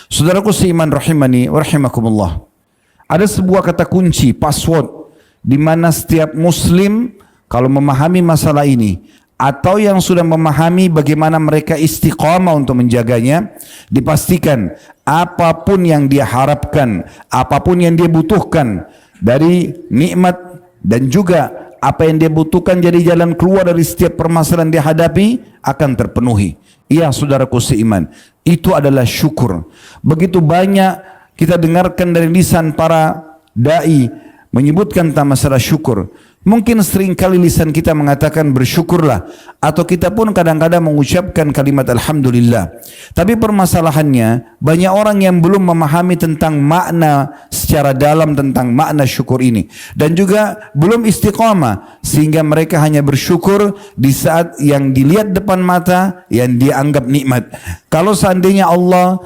Saudaraku seiman rahimani wa rahimakumullah. Ada sebuah kata kunci, password, di mana setiap muslim kalau memahami masalah ini atau yang sudah memahami bagaimana mereka istiqamah untuk menjaganya, dipastikan apapun yang dia harapkan, apapun yang dia butuhkan dari nikmat dan juga apa yang dia butuhkan jadi jalan keluar dari setiap permasalahan dia hadapi akan terpenuhi. Iya saudaraku seiman, itu adalah syukur. Begitu banyak kita dengarkan dari lisan para da'i menyebutkan tentang masalah syukur. Mungkin seringkali lisan kita mengatakan bersyukurlah, atau kita pun kadang-kadang mengucapkan kalimat alhamdulillah. Tapi permasalahannya banyak orang yang belum memahami tentang makna secara dalam tentang makna syukur ini, dan juga belum istiqamah sehingga mereka hanya bersyukur di saat yang dilihat depan mata yang dianggap nikmat. Kalau seandainya Allah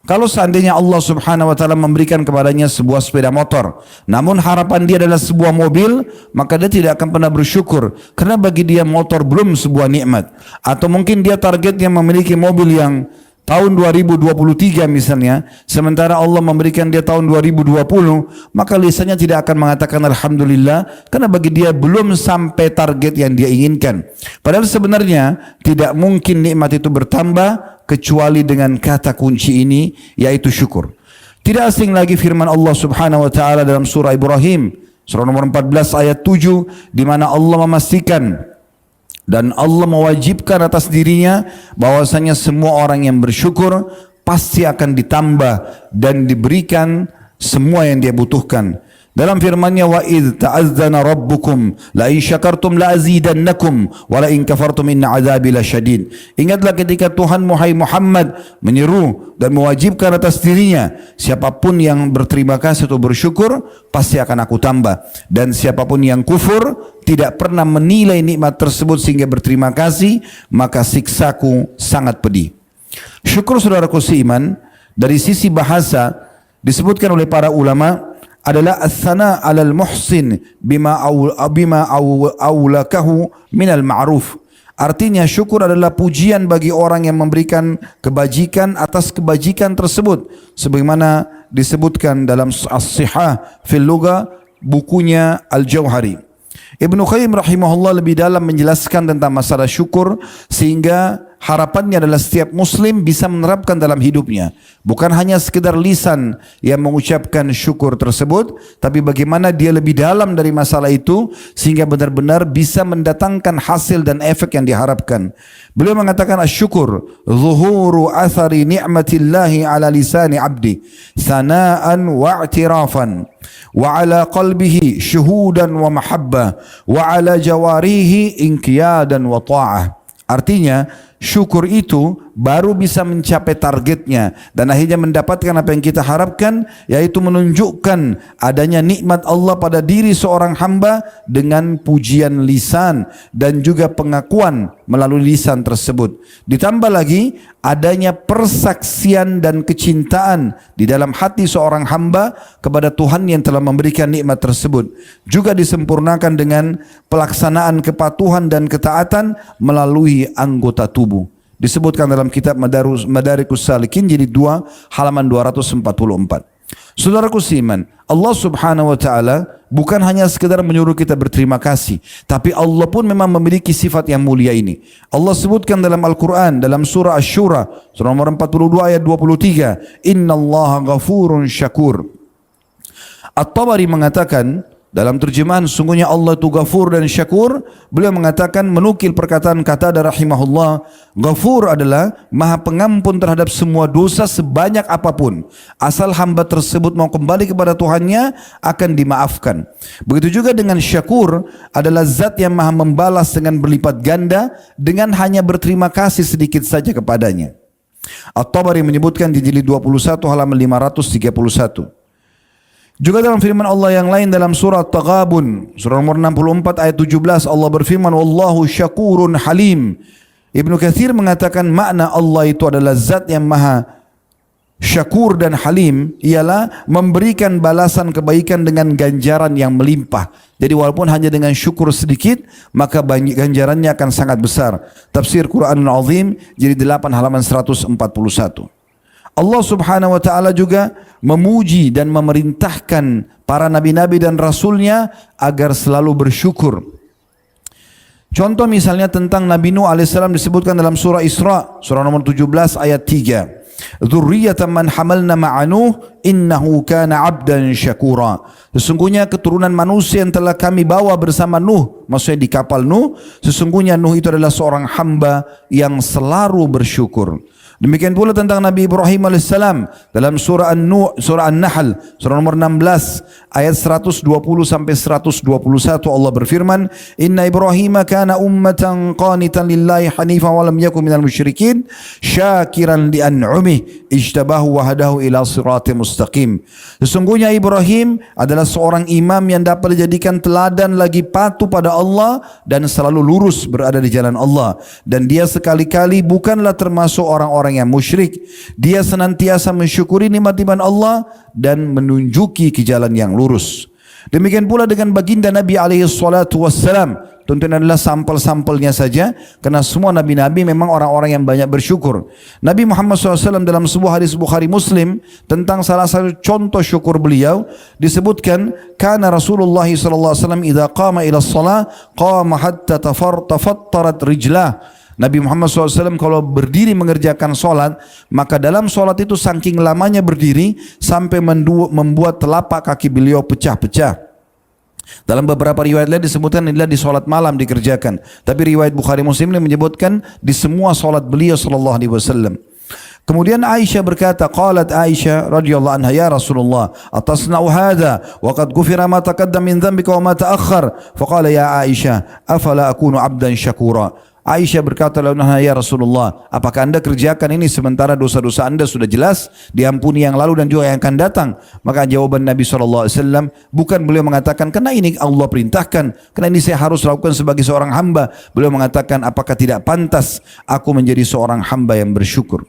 Kalau seandainya Allah subhanahu wa ta'ala memberikan kepadanya sebuah sepeda motor, namun harapan dia adalah sebuah mobil, maka dia tidak akan pernah bersyukur, karena bagi dia motor belum sebuah nikmat. Atau mungkin dia targetnya memiliki mobil yang tahun 2023 misalnya, sementara Allah memberikan dia tahun 2020, maka lisannya tidak akan mengatakan alhamdulillah, karena bagi dia belum sampai target yang dia inginkan. Padahal sebenarnya tidak mungkin nikmat itu bertambah kecuali dengan kata kunci ini, yaitu syukur. Tidak asing lagi firman Allah subhanahu wa ta'ala dalam surah Ibrahim, surah nomor 14 ayat 7, di mana Allah memastikan dan Allah mewajibkan atas dirinya bahwasanya semua orang yang bersyukur pasti akan ditambah dan diberikan semua yang dia butuhkan. Dalam firman-Nya, wa idz ta'azzana rabbukum la in syakartum la azidannakum wa la in kafartum inna azabi lasyadid. Ingatlah ketika Tuhan Muhammad menyeru dan mewajibkan atas dirinya, siapapun yang berterima kasih atau bersyukur pasti akan aku tambah, dan siapapun yang kufur tidak pernah menilai nikmat tersebut sehingga berterima kasih, maka siksaku sangat pedih. Syukur saudaraku seiman dari sisi bahasa disebutkan oleh para ulama adalah as-sana 'alal muhsin bima awlakahu minal ma'ruf. Artinya syukur adalah pujian bagi orang yang memberikan kebajikan atas kebajikan tersebut, sebagaimana disebutkan dalam As-Sihah fil Lugha, bukunya Al-Jauhari. Ibnu Qayyim rahimahullah lebih dalam menjelaskan tentang masalah syukur, sehingga harapannya adalah setiap muslim bisa menerapkan dalam hidupnya. Bukan hanya sekedar lisan yang mengucapkan syukur tersebut, tapi bagaimana dia lebih dalam dari masalah itu sehingga benar-benar bisa mendatangkan hasil dan efek yang diharapkan. Beliau mengatakan asyukur zuhuru athari ni'matillahi ala lisani abdi sana'an wa i'tirafan wa ala qalbihi syuhudan wa mahabbah wa ala jawarihi inqiyadan wa ta'ah. Artinya syukur itu baru bisa mencapai targetnya dan akhirnya mendapatkan apa yang kita harapkan, yaitu menunjukkan adanya nikmat Allah pada diri seorang hamba dengan pujian lisan dan juga pengakuan melalui lisan tersebut. Ditambah lagi adanya persaksian dan kecintaan di dalam hati seorang hamba kepada Tuhan yang telah memberikan nikmat tersebut. Juga disempurnakan dengan pelaksanaan kepatuhan dan ketaatan melalui anggota tubuh. Disebutkan dalam kitab Madarikus Salikin jilid 2 halaman 244. Saudaraku seiman, Allah subhanahu wa ta'ala bukan hanya sekedar menyuruh kita berterima kasih, tapi Allah pun memang memiliki sifat yang mulia ini. Allah sebutkan dalam Al-Quran, dalam surah Asy-Syura, surah nomor 42 ayat 23, Innallaha ghafurun syakur. At-Tabari mengatakan, dalam terjemahan sungguhnya Allah itu Ghafur dan Syakur, beliau mengatakan menukil perkataan Qatadah rahimahullah, Ghafur adalah maha pengampun terhadap semua dosa sebanyak apapun, asal hamba tersebut mau kembali kepada Tuhannya akan dimaafkan. Begitu juga dengan Syakur, adalah zat yang maha membalas dengan berlipat ganda dengan hanya berterima kasih sedikit saja kepadanya. At-Tabari menyebutkan di jilid 21 halaman 531. Juga dalam firman Allah yang lain dalam surah Taghabun, surah nomor 64 ayat 17, Allah berfirman, Wallahu syakurun halim. Ibnu Katsir mengatakan makna Allah itu adalah zat yang maha syakur dan halim, ialah memberikan balasan kebaikan dengan ganjaran yang melimpah. Jadi walaupun hanya dengan syukur sedikit, maka ganjarannya akan sangat besar. Tafsir Quranul Azim, jilid 8 halaman 141. Allah subhanahu wa ta'ala juga memuji dan memerintahkan para nabi-nabi dan rasulnya agar selalu bersyukur. Contoh misalnya tentang Nabi Nuh alaihissalam disebutkan dalam surah Isra, surah nomor 17 ayat 3. Dzurriyyatan man hamalna ma'a Nuh innahu kana 'abdan syakura. Sesungguhnya keturunan manusia yang telah kami bawa bersama Nuh, maksudnya di kapal Nuh, sesungguhnya Nuh itu adalah seorang hamba yang selalu bersyukur. Demikian pula tentang Nabi Ibrahim alaihissalam dalam surah An-Nahl, surah nomor 16 ayat 120 sampai 121 Allah berfirman, "Inna Ibrahim kana ummatan qanitan lillahi hanifan wa lam yakun minal musyrikin, syakiran li an'umihi, ijtabahu wa hadahu ila siratim mustaqim." Sesungguhnya Ibrahim adalah seorang imam yang dapat dijadikan teladan lagi patuh pada Allah dan selalu lurus berada di jalan Allah, dan dia sekali-kali bukanlah termasuk orang-orang yang musyrik. Dia senantiasa mensyukuri nikmat-nikmat Allah dan menunjuki ke jalan yang lurus. Demikian pula dengan baginda Nabi alaihi salatu wassalam. Tentunya adalah sampel-sampelnya saja, karena semua nabi-nabi memang orang-orang yang banyak bersyukur. Nabi Muhammad SAW dalam sebuah hadis Bukhari Muslim tentang salah satu contoh syukur beliau disebutkan, kana Rasulullah SAW idza qama ila shalah qama hatta tafattarat rijlah. Nabi Muhammad SAW kalau berdiri mengerjakan solat, maka dalam solat itu saking lamanya berdiri sampai membuat telapak kaki beliau pecah-pecah. Dalam beberapa riwayat lain disebutkan inilah di solat malam dikerjakan. Tapi riwayat Bukhari Muslim ini menyebutkan di semua solat beliau SAW. Kemudian Aisyah berkata, qalat Aisyah radhiyallahu anha, ya Rasulullah, atasna'u hadha wa qad ghufira ma taqaddama min dhanbika wa ma ta'akhkhar. Faqala ya Aisyah, afala akunu 'abdan syakura. Aisyah berkata, ya Rasulullah, apakah anda kerjakan ini sementara dosa-dosa anda sudah jelas diampuni yang lalu dan juga yang akan datang? Maka jawaban Nabi SAW, bukan beliau mengatakan karena ini Allah perintahkan, karena ini saya harus lakukan sebagai seorang hamba. Beliau mengatakan, apakah tidak pantas aku menjadi seorang hamba yang bersyukur?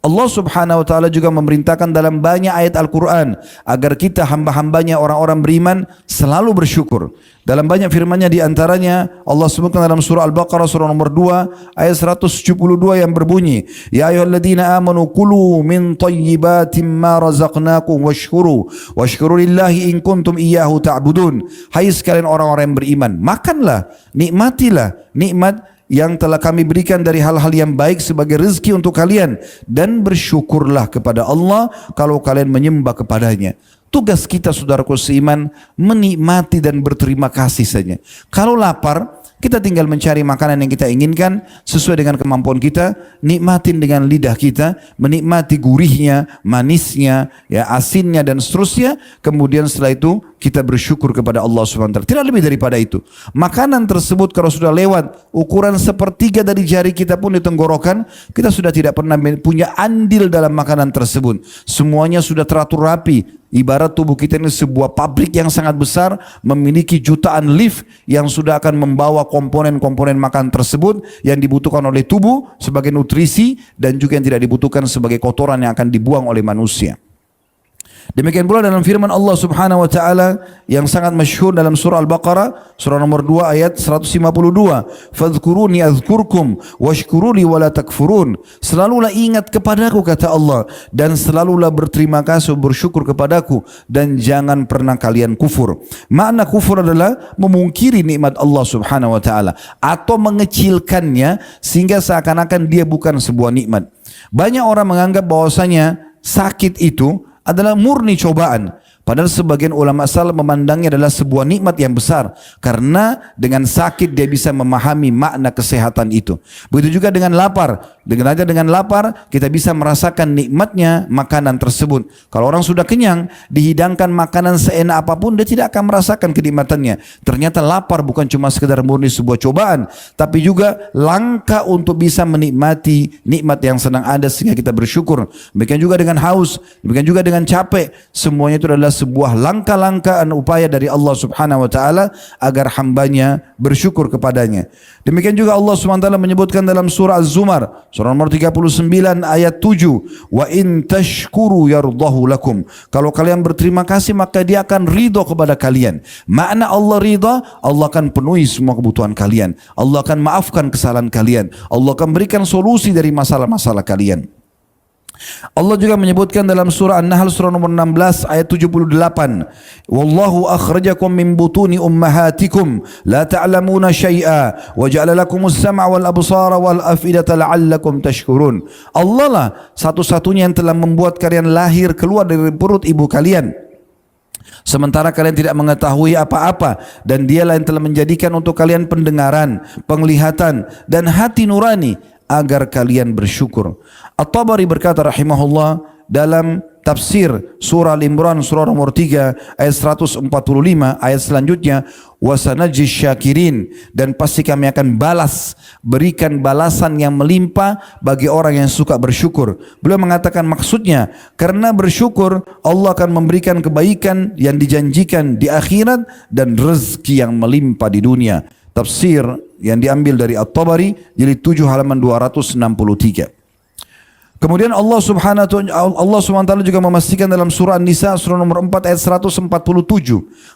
Allah subhanahu wa ta'ala juga memerintahkan dalam banyak ayat Al-Quran agar kita hamba-hambanya orang-orang beriman selalu bersyukur. Dalam banyak firman-Nya diantaranya Allah sebutkan dalam surah Al-Baqarah surah nomor 2 ayat 172 yang berbunyi, ya ayyuhalladzina amanu kulu min thayyibatim ma razaqnakum washkuru lillahi in kuntum iyyahu ta'budun. Hai sekalian orang-orang yang beriman, makanlah, nikmatilah nikmat yang telah kami berikan dari hal-hal yang baik sebagai rezeki untuk kalian, dan bersyukurlah kepada Allah kalau kalian menyembah kepadanya. Tugas kita saudaraku seiman menikmati dan berterima kasih saja. Kalau lapar, kita tinggal mencari makanan yang kita inginkan sesuai dengan kemampuan kita, nikmatin dengan lidah kita, menikmati gurihnya, manisnya, ya asinnya dan seterusnya. Kemudian setelah itu kita bersyukur kepada Allah SWT. Tidak lebih daripada itu. Makanan tersebut kalau sudah lewat ukuran sepertiga dari jari kita pun di tenggorokan, kita sudah tidak pernah punya andil dalam makanan tersebut. Semuanya sudah teratur rapi. Ibarat tubuh kita ini sebuah pabrik yang sangat besar, memiliki jutaan lift yang sudah akan membawa komponen-komponen makan tersebut yang dibutuhkan oleh tubuh sebagai nutrisi dan juga yang tidak dibutuhkan sebagai kotoran yang akan dibuang oleh manusia. Demikian pula dalam firman Allah subhanahu wa ta'ala yang sangat masyhur dalam surah Al-Baqarah surah nomor 2 ayat 152, fadhkuruni azkurkum washkuruli wala takfurun. Selalulah ingat kepadaku kata Allah, dan selalulah berterima kasih bersyukur kepadaku, dan jangan pernah kalian kufur. Makna kufur adalah memungkiri nikmat Allah subhanahu wa ta'ala atau mengecilkannya sehingga seakan-akan dia bukan sebuah nikmat. Banyak orang menganggap bahwasanya sakit itu adalah murni cobaan. Padahal sebagian ulama salaf memandangnya adalah sebuah nikmat yang besar, karena dengan sakit dia bisa memahami makna kesehatan itu. Begitu juga dengan lapar. Dengan lapar kita bisa merasakan nikmatnya makanan tersebut. Kalau orang sudah kenyang, dihidangkan makanan seenak apapun, dia tidak akan merasakan kenikmatannya. Ternyata lapar bukan cuma sekedar murni sebuah cobaan, tapi juga langkah untuk bisa menikmati nikmat yang sedang ada sehingga kita bersyukur. Demikian juga dengan haus, demikian juga dengan capek. Semuanya itu adalah sebuah langkah-langkah dan upaya dari Allah subhanahu wa ta'ala agar hambanya bersyukur kepadanya. Demikian juga Allah subhanahu wa ta'ala menyebutkan dalam surah Az-Zumar surah nomor 39 ayat 7, wa in tashkuru yardahu lakum. Kalau kalian berterima kasih maka dia akan ridha kepada kalian. Makna Allah ridha, Allah akan penuhi semua kebutuhan kalian, Allah akan maafkan kesalahan kalian, Allah akan berikan solusi dari masalah-masalah kalian. Allah juga menyebutkan dalam surah An-Nahl surah nomor 16 ayat 78. Wallahu akhrajakum min butuni ummahatikum la ta'lamuna syai'a wa ja'ala lakumus sam'a wal absara wal af'idata la'allakum tashkurun. Allah lah satu-satunya yang telah membuat kalian lahir keluar dari perut ibu kalian, sementara kalian tidak mengetahui apa-apa, dan dialah yang telah menjadikan untuk kalian pendengaran, penglihatan dan hati nurani agar kalian bersyukur. At-Tabari berkata rahimahullah dalam tafsir surah Al-Imran surah nomor 3 ayat 145 ayat selanjutnya, wasanajis syakirin, dan pasti kami akan berikan balasan yang melimpah bagi orang yang suka bersyukur. Beliau mengatakan maksudnya karena bersyukur Allah akan memberikan kebaikan yang dijanjikan di akhirat dan rezeki yang melimpah di dunia. Tafsir yang diambil dari At-Tabari jilid 7 halaman 263. Kemudian Allah Subhanahu wa taala juga memastikan dalam surah An-Nisa surah nomor 4 ayat 147.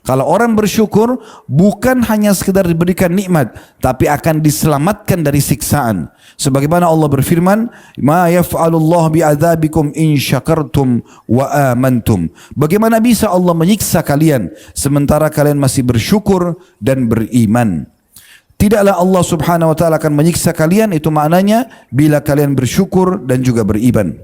Kalau orang bersyukur bukan hanya sekedar diberikan nikmat, tapi akan diselamatkan dari siksaan. Sebagaimana Allah berfirman, "Ma yaf'alullahu bi'adzabikum in syakartum wa amantum." Bagaimana bisa Allah menyiksa kalian sementara kalian masih bersyukur dan beriman? Tidaklah Allah Subhanahu wa taala akan menyiksa kalian, itu maknanya bila kalian bersyukur dan juga beriman.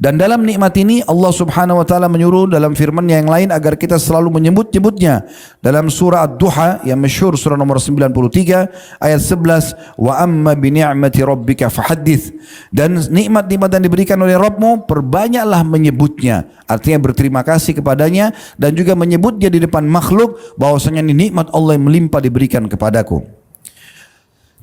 Dan dalam nikmat ini Allah Subhanahu wa taala menyuruh dalam firman-Nya yang lain agar kita selalu menyebut-nyebutnya. Dalam surah Ad-Duha yang masyhur surah nomor 93 ayat 11, wa amma bi ni'mati rabbika fahaddits. Dan nikmat-nikmat yang diberikan oleh Rabbmu perbanyaklah menyebutnya. Artinya berterima kasih kepadanya dan juga menyebutnya di depan makhluk bahwasanya ini nikmat Allah yang melimpah diberikan kepadaku.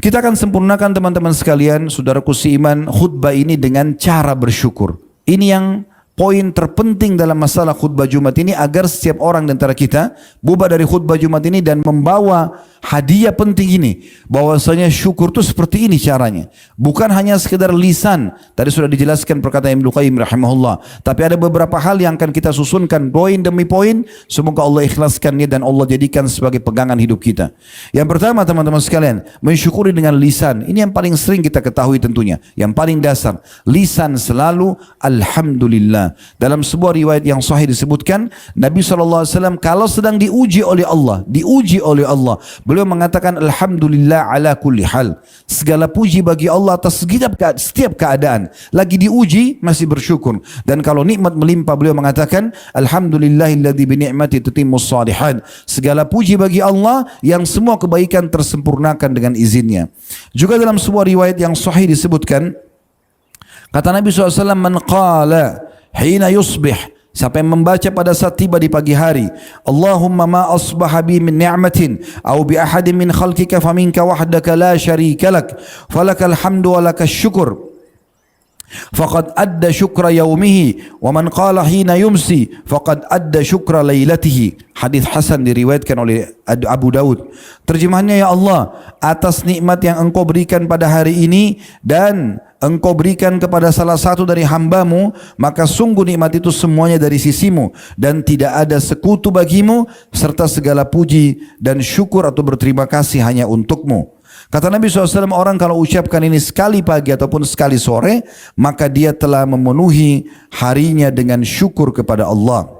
Kita akan sempurnakan teman-teman sekalian, saudaraku seiman, khutbah ini dengan cara bersyukur. Ini yang poin terpenting dalam masalah khutbah Jumat ini, agar setiap orang di antara kita bubar dari khutbah Jumat ini dan membawa hadiah penting ini, bahwasanya syukur itu seperti ini caranya, bukan hanya sekedar lisan. Tadi sudah dijelaskan perkataan Ibnu Qayyim rahimahullah, tapi ada beberapa hal yang akan kita susunkan poin demi poin. Semoga Allah ikhlaskannya dan Allah jadikan sebagai pegangan hidup kita. Yang pertama teman-teman sekalian, mensyukuri dengan lisan. Ini yang paling sering kita ketahui tentunya, yang paling dasar. Lisan selalu alhamdulillah. Dalam sebuah riwayat yang sahih disebutkan, Nabi SAW kalau sedang diuji oleh Allah, beliau mengatakan alhamdulillah ala kulli hal. Segala puji bagi Allah atas setiap keadaan. Lagi diuji masih bersyukur. Dan kalau nikmat melimpah, beliau mengatakan alhamdulillahilladzi bi ni'mati tutimmus shalihat. Segala puji bagi Allah yang semua kebaikan tersempurnakan dengan izinnya. Juga dalam sebuah riwayat yang sahih disebutkan, kata Nabi SAW, man qala hina yusbih, siapa yang membaca pada saat tiba di pagi hari, Allahumma ma asbaha bi min ni'matin au bi ahadin min khalqika faminka wahdaka la syarika lak falakal hamdu wa lakas syukur faqad adda syukra yaumihi wa man qala hina yumsi faqad adda syukra lailatihi. Hadis hasan diriwayatkan oleh Abu Daud. Terjemahannya, ya Allah, atas nikmat yang engkau berikan pada hari ini dan engkau berikan kepada salah satu dari hambamu, maka sungguh nikmat itu semuanya dari sisimu dan tidak ada sekutu bagimu, serta segala puji dan syukur atau berterima kasih hanya untukmu. Kata Nabi SAW, orang kalau ucapkan ini sekali pagi ataupun sekali sore, maka dia telah memenuhi harinya dengan syukur kepada Allah.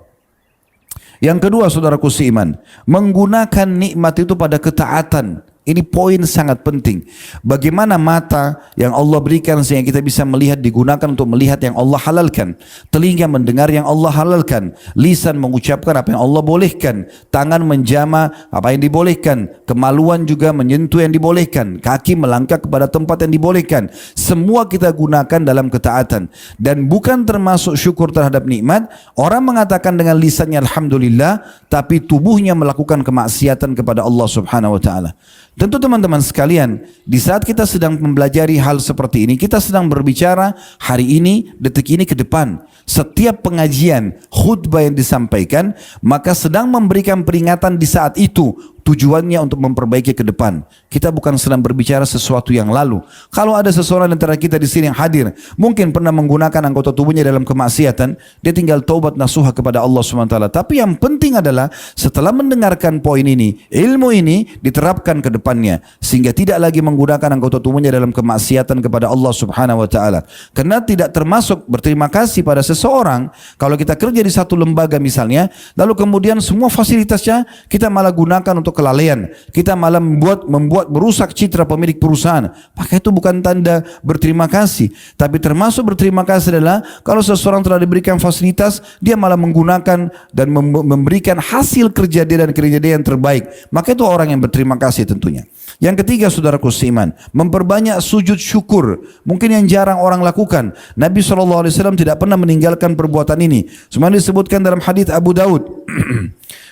Yang kedua, saudaraku seiman, menggunakan nikmat itu pada ketaatan. Ini poin sangat penting. Bagaimana mata yang Allah berikan sehingga kita bisa melihat digunakan untuk melihat yang Allah halalkan. Telinga mendengar yang Allah halalkan. Lisan mengucapkan apa yang Allah bolehkan. Tangan menjama apa yang dibolehkan. Kemaluan juga menyentuh yang dibolehkan. Kaki melangkah kepada tempat yang dibolehkan. Semua kita gunakan dalam ketaatan. Dan bukan termasuk syukur terhadap nikmat. Orang mengatakan dengan lisannya alhamdulillah, tapi tubuhnya melakukan kemaksiatan kepada Allah Subhanahu wa taala. Tentu teman-teman sekalian, di saat kita sedang mempelajari hal seperti ini, kita sedang berbicara hari ini, detik ini ke depan. Setiap pengajian, khutbah yang disampaikan, maka sedang memberikan peringatan di saat itu. tujuannya untuk memperbaiki ke depan. Kita bukan sedang berbicara sesuatu yang lalu. Kalau ada seseorang antara kita di sini yang hadir, mungkin pernah menggunakan anggota tubuhnya dalam kemaksiatan, dia tinggal taubat nasuha kepada Allah SWT. Tapi yang penting adalah setelah mendengarkan poin ini, ilmu ini diterapkan ke depannya, sehingga tidak lagi menggunakan anggota tubuhnya dalam kemaksiatan kepada Allah Subhanahu Wa Taala. Karena tidak termasuk berterima kasih pada seseorang kalau kita kerja di satu lembaga misalnya, lalu kemudian semua fasilitasnya kita malah gunakan untuk kelalaian, kita malah membuat merusak citra pemilik perusahaan, maka itu bukan tanda berterima kasih. Tapi termasuk berterima kasih adalah kalau seseorang telah diberikan fasilitas, dia malah menggunakan dan memberikan hasil kerja dia dan kerja dia yang terbaik, maka itu orang yang berterima kasih tentunya. Yang ketiga, saudaraku seiman, memperbanyak sujud syukur. Mungkin yang jarang orang lakukan. Nabi SAW tidak pernah meninggalkan perbuatan ini. Semua disebutkan dalam hadis Abu Daud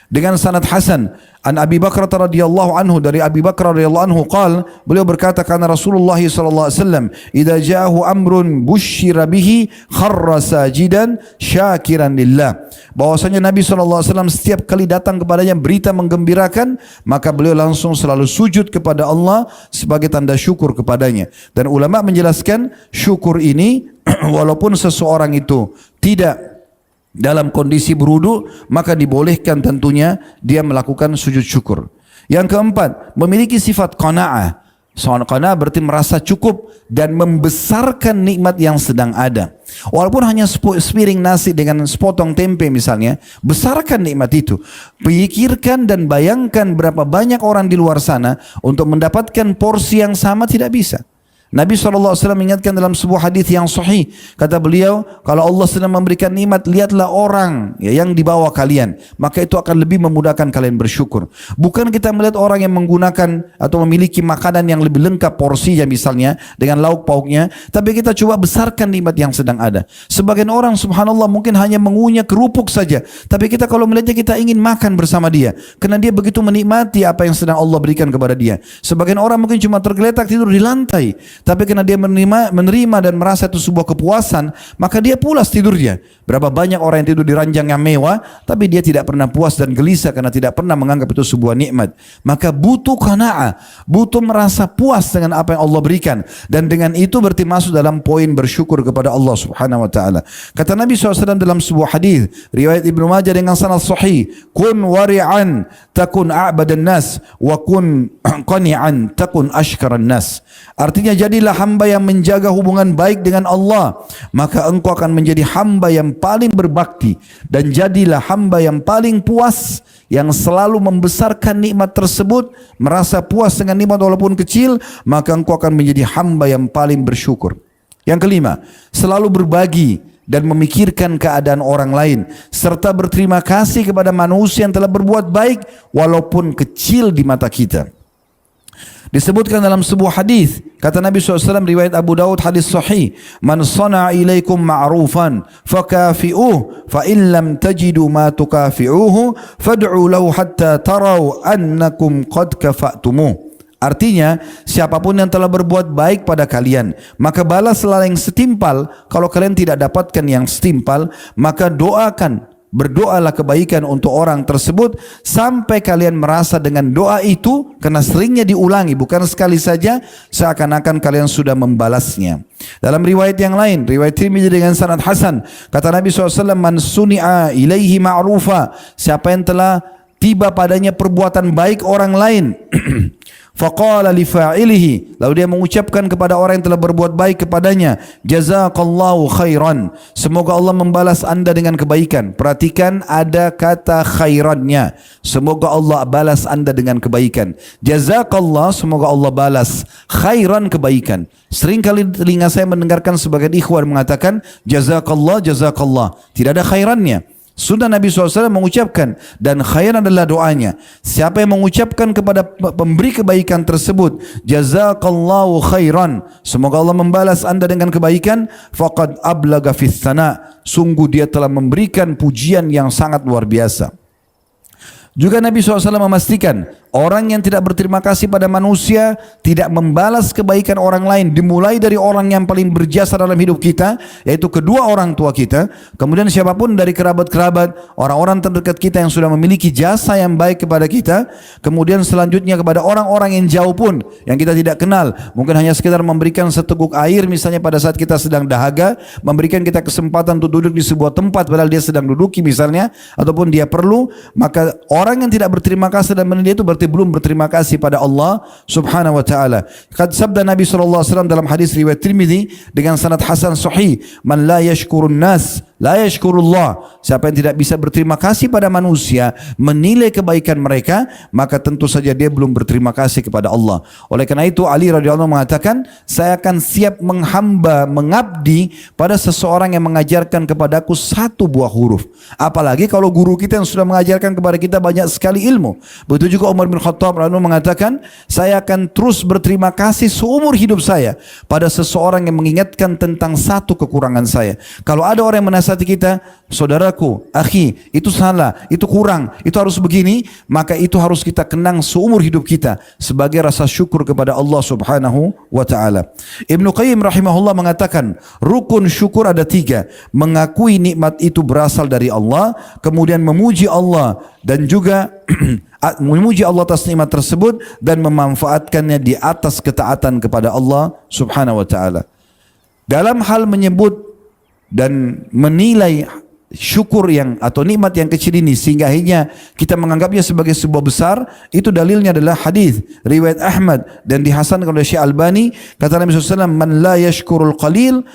dengan sanad hasan. An Abi Bakar radhiyallahu anhu, dari Abi Bakar radhiyallahu anhu qal, beliau berkata, karena Rasulullah sallallahu alaihi wasallam idza ja'ahu amrun busyira bihi kharra sajidan syakiran lillah. Bahwasanya Nabi sallallahu alaihi wasallam setiap kali datang kepadanya berita menggembirakan, maka beliau langsung selalu sujud kepada Allah sebagai tanda syukur kepadanya. Dan ulama menjelaskan syukur ini walaupun seseorang itu tidak dalam kondisi berwudu, maka dibolehkan tentunya dia melakukan sujud syukur. Yang keempat, memiliki sifat qanaah. Qanaah berarti merasa cukup dan membesarkan nikmat yang sedang ada. Walaupun hanya sepiring nasi dengan sepotong tempe misalnya, besarkan nikmat itu. Pikirkan dan bayangkan berapa banyak orang di luar sana untuk mendapatkan porsi yang sama tidak bisa. Nabi SAW mengingatkan dalam sebuah hadis yang sahih, kata beliau, kalau Allah sedang memberikan nikmat, lihatlah orang yang di bawah kalian, maka itu akan lebih memudahkan kalian bersyukur. Bukan kita melihat orang yang menggunakan atau memiliki makanan yang lebih lengkap porsinya misalnya dengan lauk pauknya, tapi kita coba besarkan nikmat yang sedang ada. Sebagian orang subhanallah mungkin hanya mengunyah kerupuk saja, tapi kita kalau melihatnya kita ingin makan bersama dia, karena dia begitu menikmati apa yang sedang Allah berikan kepada dia. Sebagian orang mungkin cuma tergeletak tidur di lantai, tapi karena dia menerima dan merasa itu sebuah kepuasan, maka dia pulas tidur dia. Berapa banyak orang yang tidur di ranjang yang mewah, tapi dia tidak pernah puas dan gelisah karena tidak pernah menganggap itu sebuah nikmat. Maka butuh qanaah, butuh merasa puas dengan apa yang Allah berikan, dan dengan itu berarti masuk dalam poin bersyukur kepada Allah Subhanahu Wa Taala. Kata Nabi SAW dalam sebuah hadis riwayat Ibnu Majah dengan sanad sahih, kun wari'an takun a'badan nas wa kun qani'an takun ashkaran nas. Artinya jadilah hamba yang menjaga hubungan baik dengan Allah, maka engkau akan menjadi hamba yang paling berbakti, dan jadilah hamba yang paling puas, yang selalu membesarkan nikmat tersebut, merasa puas dengan nikmat walaupun kecil, maka engkau akan menjadi hamba yang paling bersyukur. Yang kelima, selalu berbagi dan memikirkan keadaan orang lain, serta berterima kasih kepada manusia yang telah berbuat baik walaupun kecil di mata kita. Disebutkan dalam sebuah hadis, kata Nabi SAW riwayat Abu Daud hadis sahih, man sana'a ilaikum ma'rufan fakafi'uh fa in lam tajidu ma tukafi'uhu fad'u lahu hatta taraw annakum qad kafa'tumuh. Artinya, siapapun yang telah berbuat baik pada kalian, maka balaslah yang setimpal. Kalau kalian tidak dapatkan yang setimpal, maka berdoalah kebaikan untuk orang tersebut sampai kalian merasa dengan doa itu, karena seringnya diulangi, bukan sekali saja, seakan-akan kalian sudah membalasnya. Dalam riwayat yang lain, riwayat Tirmidzi dengan sanad hasan, kata Nabi SAW, man suni'a ilaihi ma'rufa, siapa yang telah tiba padanya perbuatan baik orang lain, faqala li fa'ilihi, lalu dia mengucapkan kepada orang yang telah berbuat baik kepadanya, jazakallahu khairan, semoga Allah membalas anda dengan kebaikan. Perhatikan ada kata khairannya, semoga Allah balas anda dengan kebaikan. Jazakallah, semoga Allah balas, khairan, kebaikan. Sering kali telinga saya mendengarkan sebagian ikhwan mengatakan jazakallah, jazakallah, tidak ada khairannya. Sudah Nabi SAW mengucapkan, dan khair adalah doanya. Siapa yang mengucapkan kepada pemberi kebaikan tersebut, jazakallahu khairan, semoga Allah membalas anda dengan kebaikan, faqad ablaga fis sana, sungguh dia telah memberikan pujian yang sangat luar biasa. Juga Nabi SAW memastikan orang yang tidak berterima kasih pada manusia tidak membalas kebaikan orang lain, dimulai dari orang yang paling berjasa dalam hidup kita, yaitu kedua orang tua kita, kemudian siapapun dari kerabat-kerabat, orang-orang terdekat kita yang sudah memiliki jasa yang baik kepada kita, kemudian selanjutnya kepada orang-orang yang jauh pun yang kita tidak kenal, mungkin hanya sekedar memberikan seteguk air misalnya pada saat kita sedang dahaga, memberikan kita kesempatan untuk duduk di sebuah tempat padahal dia sedang duduki misalnya, ataupun dia perlu, maka orang yang tidak berterima kasih dan menilai itu berarti belum berterima kasih pada Allah Subhanahu wa taala. Sabda Nabi SAW dalam hadis riwayat Tirmidzi dengan sanad hasan sahih, "Man la yashkurun nas la yashkurullah." Siapa yang tidak bisa berterima kasih pada manusia, menilai kebaikan mereka, maka tentu saja dia belum berterima kasih kepada Allah. Oleh karena itu Ali radhiyallahu anhu mengatakan, "Saya akan siap menghamba, mengabdi pada seseorang yang mengajarkan kepadaku satu buah huruf." Apalagi kalau guru kita yang sudah mengajarkan kepada kita banyak sekali ilmu. Begitu juga Umar bin Khattab radhiyallahu anhu mengatakan, "Saya akan terus berterima kasih seumur hidup saya pada seseorang yang mengingatkan tentang satu kekurangan saya." Kalau ada orang yang menasihati kita, "Saudaraku, akhi, itu salah, itu kurang, itu harus begini," maka itu harus kita kenang seumur hidup kita sebagai rasa syukur kepada Allah Subhanahu wa taala. Ibnu Qayyim rahimahullah mengatakan, rukun syukur ada 3: mengakui nikmat itu berasal dari Allah, kemudian memuji Allah dan juga memuji Allah atas nikmat tersebut dan memanfaatkannya di atas ketaatan kepada Allah Subhanahu wa taala. Dalam hal menyebut dan menilai syukur yang atau nikmat yang kecil ini sehingga akhirnya kita menganggapnya sebagai sebuah besar, itu dalilnya adalah hadis riwayat Ahmad dan dihasankan oleh Syekh Albani, kata Nabi SAW, "Man la yashkurul qalil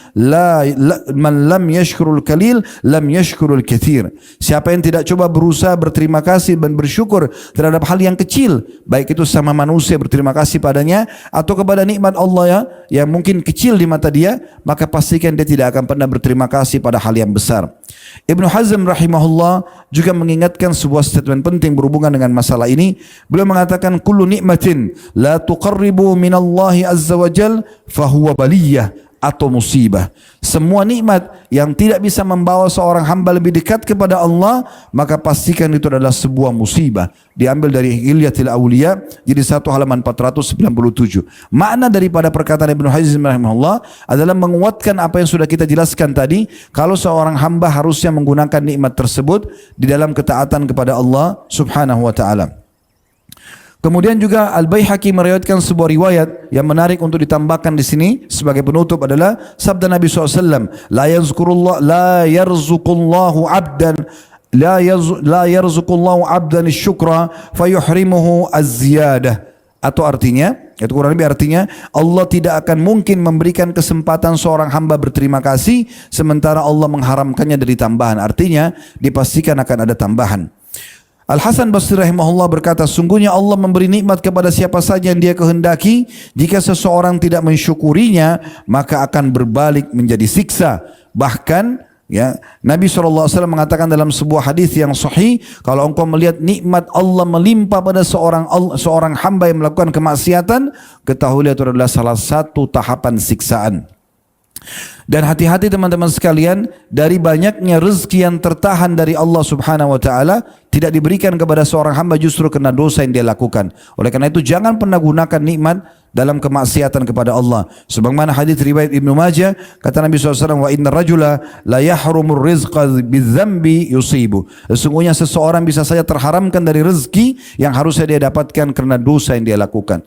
man lam yashkurul qalil lam yashkurul katsir." Siapa yang tidak coba berusaha berterima kasih dan bersyukur terhadap hal yang kecil, baik itu sama manusia berterima kasih padanya atau kepada nikmat Allah yang mungkin kecil di mata dia, maka pastikan dia tidak akan pernah berterima kasih pada hal yang besar. Ibnu Hazm rahimahullah juga mengingatkan sebuah statement penting berhubungan dengan masalah ini. Beliau mengatakan, "Kullu nikmatin la tuqarribu minallahi azza wa jal fahuwa baliyah," atau musibah. Semua nikmat yang tidak bisa membawa seorang hamba lebih dekat kepada Allah, maka pastikan itu adalah sebuah musibah. Diambil dari Hilyatul Auliya, jadi 1 halaman 497. Makna daripada perkataan Ibnu Hazm rahimahullah adalah menguatkan apa yang sudah kita jelaskan tadi, kalau seorang hamba harusnya menggunakan nikmat tersebut di dalam ketaatan kepada Allah Subhanahu wa taala. Kemudian juga Al-Baihaqi meriwayatkan sebuah riwayat yang menarik untuk ditambahkan di sini sebagai penutup adalah sabda Nabi SAW, la yarzuqullahu abdan la yarzuqullahu abdan syukra fayuhrimuhu az-ziyadah. Atau artinya, itu kurang lebih artinya, Allah tidak akan mungkin memberikan kesempatan seorang hamba berterima kasih sementara Allah mengharamkannya dari tambahan. Artinya dipastikan akan ada tambahan. Al-Hasan Basri rahimahullah berkata, sungguhnya Allah memberi nikmat kepada siapa saja yang dia kehendaki. Jika seseorang tidak mensyukurinya, maka akan berbalik menjadi siksa. Bahkan Nabi SAW mengatakan dalam sebuah hadis yang sahih, kalau engkau melihat nikmat Allah melimpah pada seorang hamba yang melakukan kemaksiatan, ketahuilah itu adalah salah satu tahapan siksaan. Dan hati-hati teman-teman sekalian, dari banyaknya rezeki yang tertahan dari Allah Subhanahu wa taala tidak diberikan kepada seorang hamba justru karena dosa yang dia lakukan. Oleh karena itu jangan pernah gunakan nikmat dalam kemaksiatan kepada Allah. Sebagaimana hadis riwayat Ibnu Majah, kata Nabi SAW, "Wa inna rajula la yahrumur rizqa bidzambi yusibu." Sesungguhnya seseorang bisa saja terharamkan dari rezeki yang harusnya dia dapatkan karena dosa yang dia lakukan.